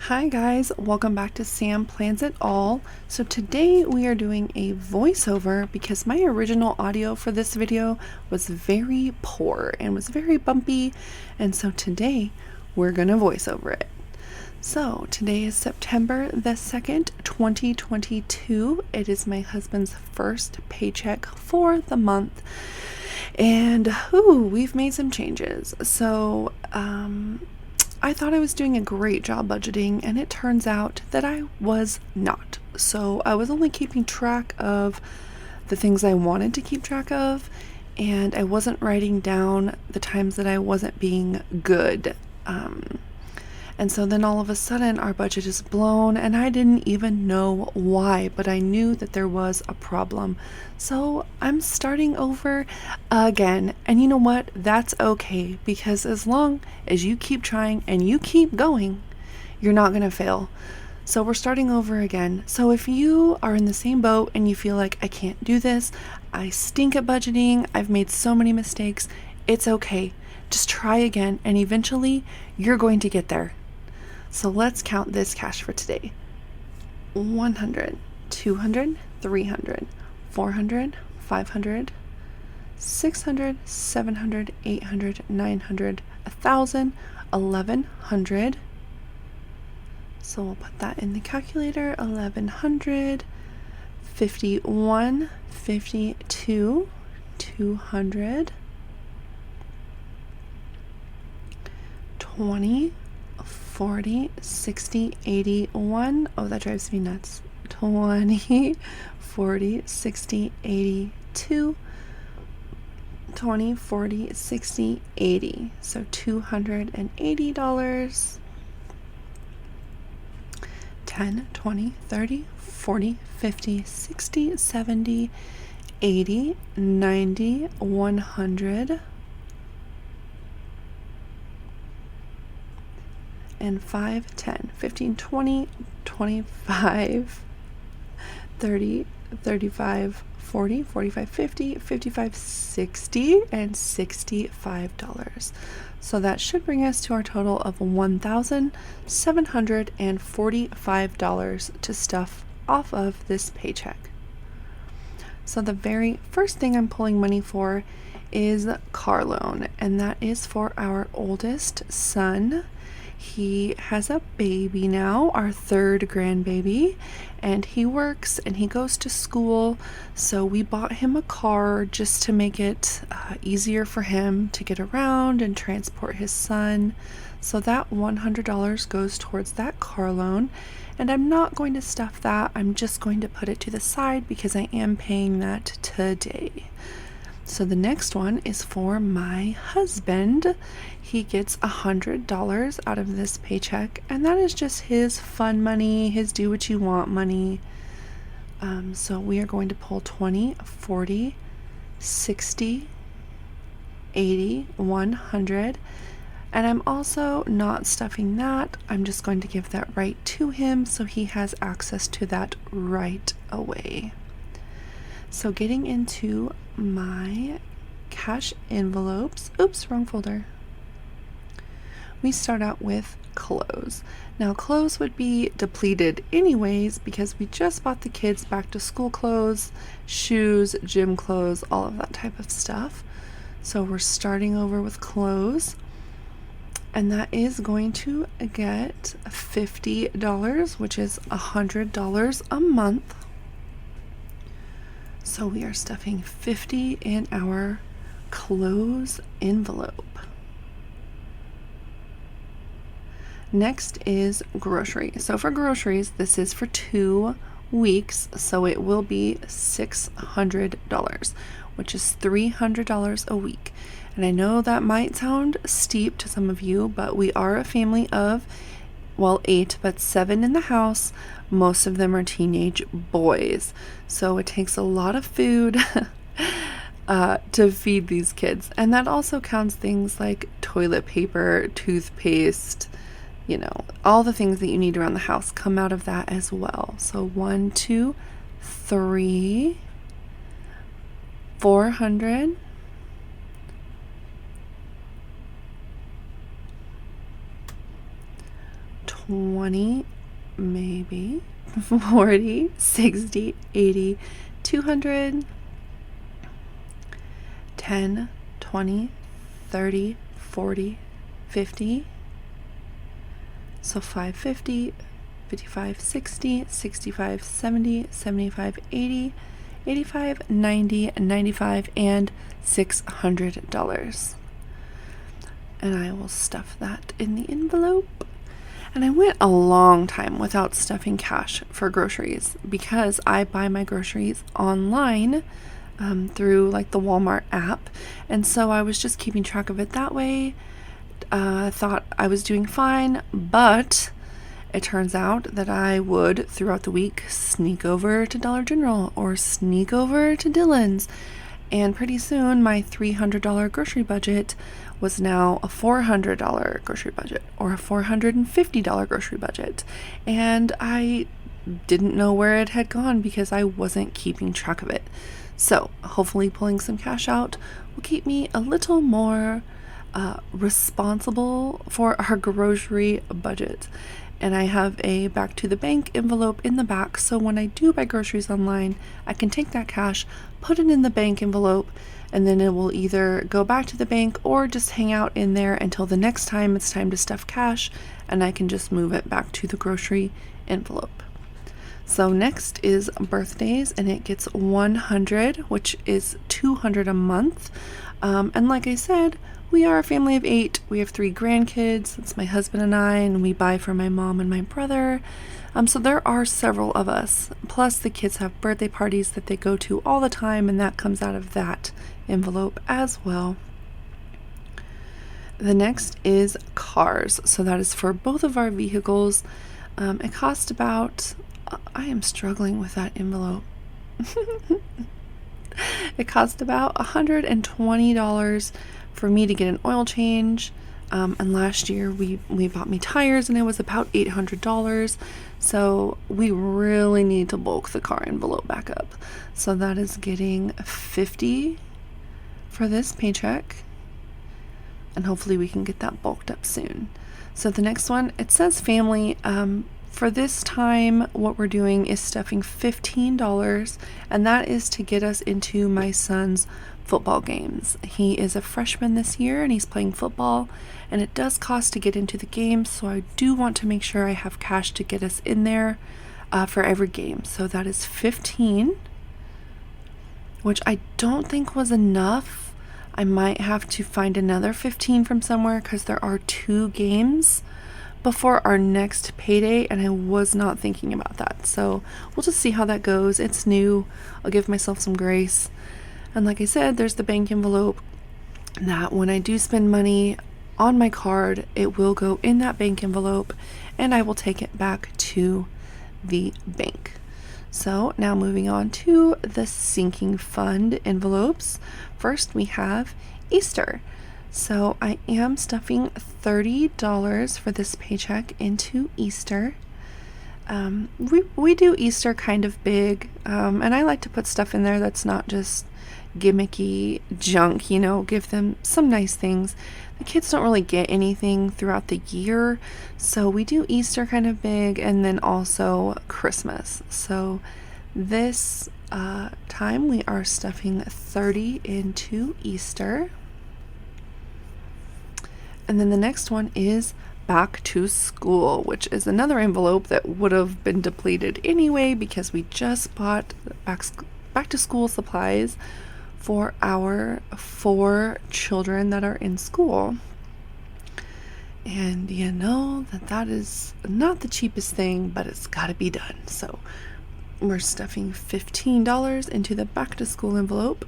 Hi guys, welcome back to Sam Plans It All. So today we are doing a voiceover because my original audio for this video was very poor and was very bumpy, and so today we're gonna voice over it. So today is September the 2nd, 2022. It is my husband's first paycheck for the month, and we've made some changes. So I thought I was doing a great job budgeting, and it turns out that I was not. So I was only keeping track of the things I wanted to keep track of, and I wasn't writing down the times that I wasn't being good. And so then all of a sudden our budget is blown, and I didn't even know why, but I knew that there was a problem. So I'm starting over again. And you know what? That's okay, because as long as you keep trying and you keep going, you're not going to fail. So we're starting over again. So if you are in the same boat and you feel like I can't do this, I stink at budgeting, I've made so many mistakes, it's okay. Just try again, and eventually you're going to get there. So let's count this cash for today. 100, 200, 300, 400, 500, 600, 700, 800, 900, 1,000, 1,100. So we'll put that in the calculator. 1,100, 51, 52, 200, 20, 40, 60, 81. Oh, that drives me nuts. 20, 40, 60, 82, 20, 40, 60, 80. So $280. 10, 20, 30, 40, 50, 60, 70, 80, 90, 100. And 5, 10, 15, 20, 25, 30, 35, 40, 45, 50, 55, 60, and $65. So that should bring us to our total of $1,745 to stuff off of this paycheck. So the very first thing I'm pulling money for is car loan, and that is for our oldest son. He has a baby now, our third grandbaby, and he works and he goes to school. So we bought him a car just to make it easier for him to get around and transport his son. So that $100 goes towards that car loan, and I'm not going to stuff that. I'm just going to put it to the side because I am paying that today. So the next one is for my husband. He gets $100 out of this paycheck, and that is just his fun money, his do what you want money. So we are going to pull 20, 40, 60, 80, 100. And I'm also not stuffing that. I'm just going to give that right to him so he has access to that right away. So getting into my cash envelopes. Oops, wrong folder. We start out with clothes. Now clothes would be depleted anyways because we just bought the kids back to school clothes, shoes, gym clothes, all of that type of stuff. So we're starting over with clothes, and that is going to get $50, which is $100 a month. So we are stuffing 50 in our clothes envelope. Next is groceries. So for groceries, this is for 2 weeks, so it will be $600, which is $300 a week. And I know that might sound steep to some of you, but we are a family of, well, 8, but 7 in the house. Most of them are teenage boys, so it takes a lot of food to feed these kids. And that also counts things like toilet paper, toothpaste, all the things that you need around the house come out of that as well. So 1, 2, 3, 400, 20, 20, maybe 40, 60, 80, 200, 10, 20, 30, 40, 50. So 550, 55, 60, 65, 70, 75, 80, 85, 90, 95, and $600. And I will stuff that in the envelope. And I went a long time without stuffing cash for groceries because I buy my groceries online through like the Walmart app. And so I was just keeping track of it that way. Thought I was doing fine, but it turns out that I would, throughout the week, sneak over to Dollar General or sneak over to Dillon's. And pretty soon, my $300 grocery budget was now a $400 grocery budget or a $450 grocery budget. And I didn't know where it had gone because I wasn't keeping track of it. So hopefully pulling some cash out will keep me a little more responsible for our grocery budget. And I have a back to the bank envelope in the back, so when I do buy groceries online, I can take that cash, put it in the bank envelope, and then it will either go back to the bank or just hang out in there until the next time it's time to stuff cash, and I can just move it back to the grocery envelope. So next is birthdays, and it gets 100, which is 200 a month. And like I said, we are a family of 8. We have 3 grandkids. It's my husband and I, and we buy for my mom and my brother. So there are several of us. Plus the kids have birthday parties that they go to all the time, and that comes out of that envelope as well. The next is cars. So that is for both of our vehicles. It cost about, I am struggling with that envelope. It cost about $120 for me to get an oil change. And last year we bought me tires and it was about $800. So we really need to bulk the car envelope back up. So that is getting $50 for this paycheck. And hopefully we can get that bulked up soon. So the next one, it says family. For this time, what we're doing is stuffing $15, and that is to get us into my son's football games. He is a freshman this year and he's playing football, and it does cost to get into the games, so I do want to make sure I have cash to get us in there for every game. So that is $15, which I don't think was enough. I might have to find another $15 from somewhere because there are 2 games before our next payday, and I was not thinking about that. So we'll just see how that goes. It's new. I'll give myself some grace. And like I said, there's the bank envelope that when I do spend money on my card, it will go in that bank envelope and I will take it back to the bank. So now moving on to the sinking fund envelopes. First we have Easter. So I am stuffing $30 for this paycheck into Easter. We do Easter kind of big, and I like to put stuff in there that's not just gimmicky junk, give them some nice things. The kids don't really get anything throughout the year, so we do Easter kind of big, and then also Christmas. So this time we are stuffing $30 into Easter. And then the next one is back to school, which is another envelope that would have been depleted anyway because we just bought back to school supplies for our 4 children that are in school. And you know that is not the cheapest thing, but it's got to be done. So we're stuffing $15 into the back to school envelope.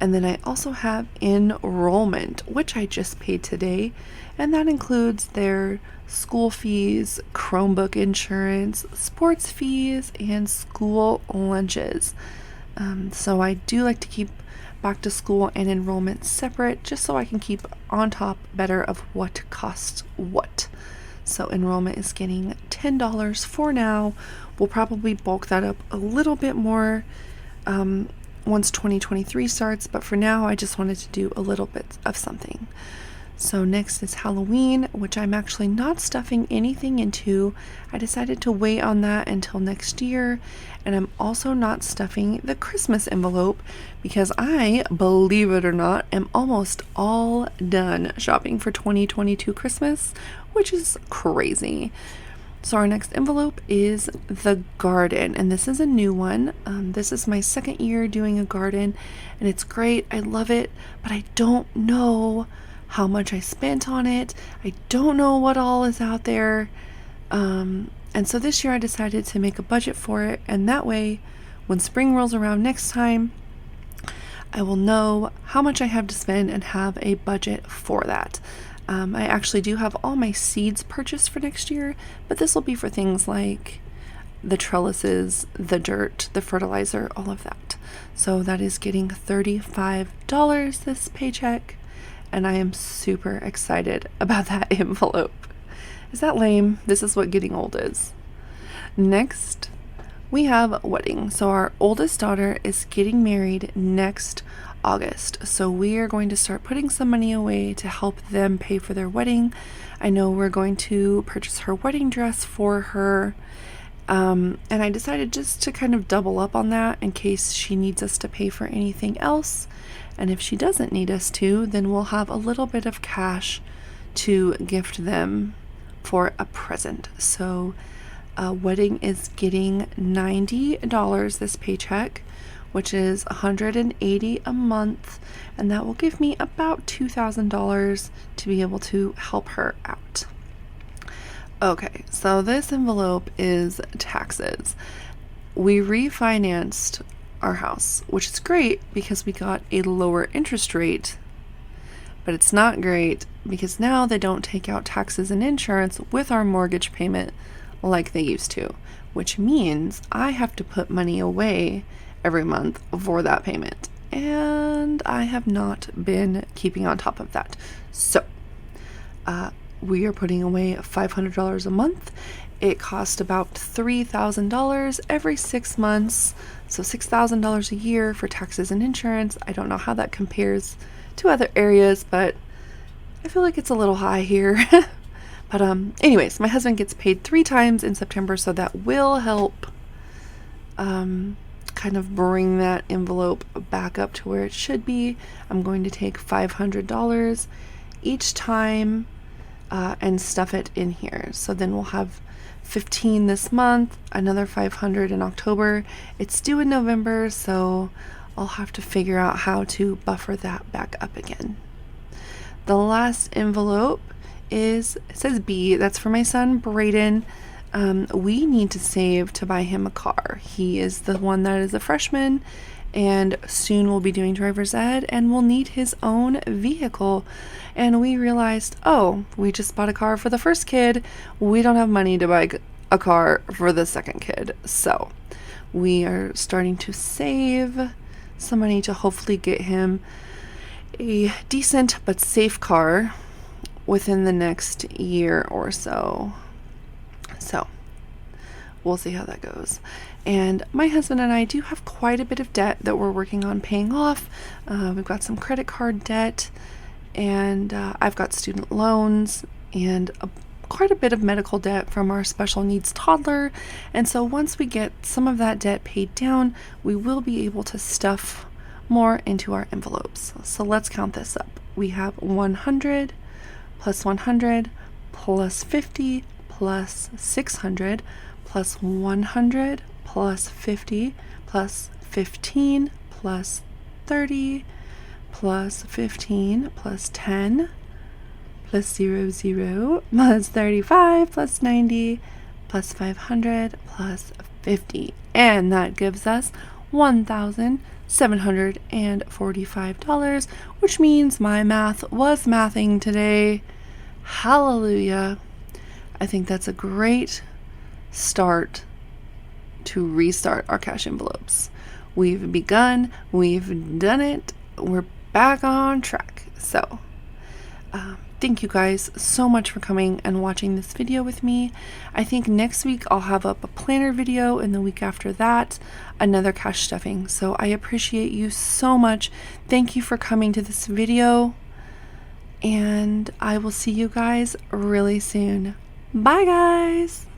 And then I also have enrollment, which I just paid today, and that includes their school fees, Chromebook insurance, sports fees, and school lunches. So I do like to keep back to school and enrollment separate, just so I can keep on top better of what costs what. So enrollment is getting $10 for now. We'll probably bulk that up a little bit more once 2023 starts, but for now I just wanted to do a little bit of something. So next is Halloween, which I'm actually not stuffing anything into. I decided to wait on that until next year. And I'm also not stuffing the Christmas envelope because I, believe it or not, am almost all done shopping for 2022 Christmas, which is crazy. So our next envelope is the garden, and this is a new one. This is my second year doing a garden, and it's great. I love it, but I don't know how much I spent on it. I don't know what all is out there. And so this year I decided to make a budget for it, and that way when spring rolls around next time, I will know how much I have to spend and have a budget for that. I actually do have all my seeds purchased for next year, but this will be for things like the trellises, the dirt, the fertilizer, all of that. So that is getting $35 this paycheck, and I am super excited about that envelope. Is that lame? This is what getting old is. Next, we have wedding. So our oldest daughter is getting married next August. So we are going to start putting some money away to help them pay for their wedding. I know we're going to purchase her wedding dress for her. And I decided just to kind of double up on that in case she needs us to pay for anything else. And if she doesn't need us to, then we'll have a little bit of cash to gift them for a present. So wedding is getting $90 this paycheck, which is $180 a month, and that will give me about $2,000 to be able to help her out. Okay, so this envelope is taxes. We refinanced our house, which is great because we got a lower interest rate, but it's not great because now they don't take out taxes and insurance with our mortgage payment like they used to, which means I have to put money away every month for that payment, and I have not been keeping on top of that. So we are putting away $500 a month. It costs about $3,000 every 6 months, so $6,000 a year for taxes and insurance. I don't know how that compares to other areas, but I feel like it's a little high here. But anyways, my husband gets paid 3 times in September, so that will help kind of bring that envelope back up to where it should be. I'm going to take $500 each time and stuff it in here. So then we'll have 15 this month, another 500 in October. It's due in November, so I'll have to figure out how to buffer that back up again. The last envelope it says B. That's for my son Braden. We need to save to buy him a car. He is the one that is a freshman and soon will be doing driver's ed and will need his own vehicle. And we realized, oh, we just bought a car for the first kid. We don't have money to buy a car for the second kid. So we are starting to save some money to hopefully get him a decent but safe car within the next year or so. So we'll see how that goes. And my husband and I do have quite a bit of debt that we're working on paying off. We've got some credit card debt, and I've got student loans and quite a bit of medical debt from our special needs toddler. And so once we get some of that debt paid down, we will be able to stuff more into our envelopes. So let's count this up. We have 100 plus 100 plus 50 plus 600 plus 100 plus 50 plus 15 plus 30 plus 15 plus 10 plus 00 plus 35 plus 90 plus 500 plus 50. And that gives us $1,745, which means my math was mathing today. Hallelujah. I think that's a great start to restart our cash envelopes. We've begun, we've done it, we're back on track. So thank you guys so much for coming and watching this video with me. I think next week I'll have up a planner video, and the week after that another cash stuffing. So I appreciate you so much. Thank you for coming to this video. and I will see you guys really soon. Bye, guys!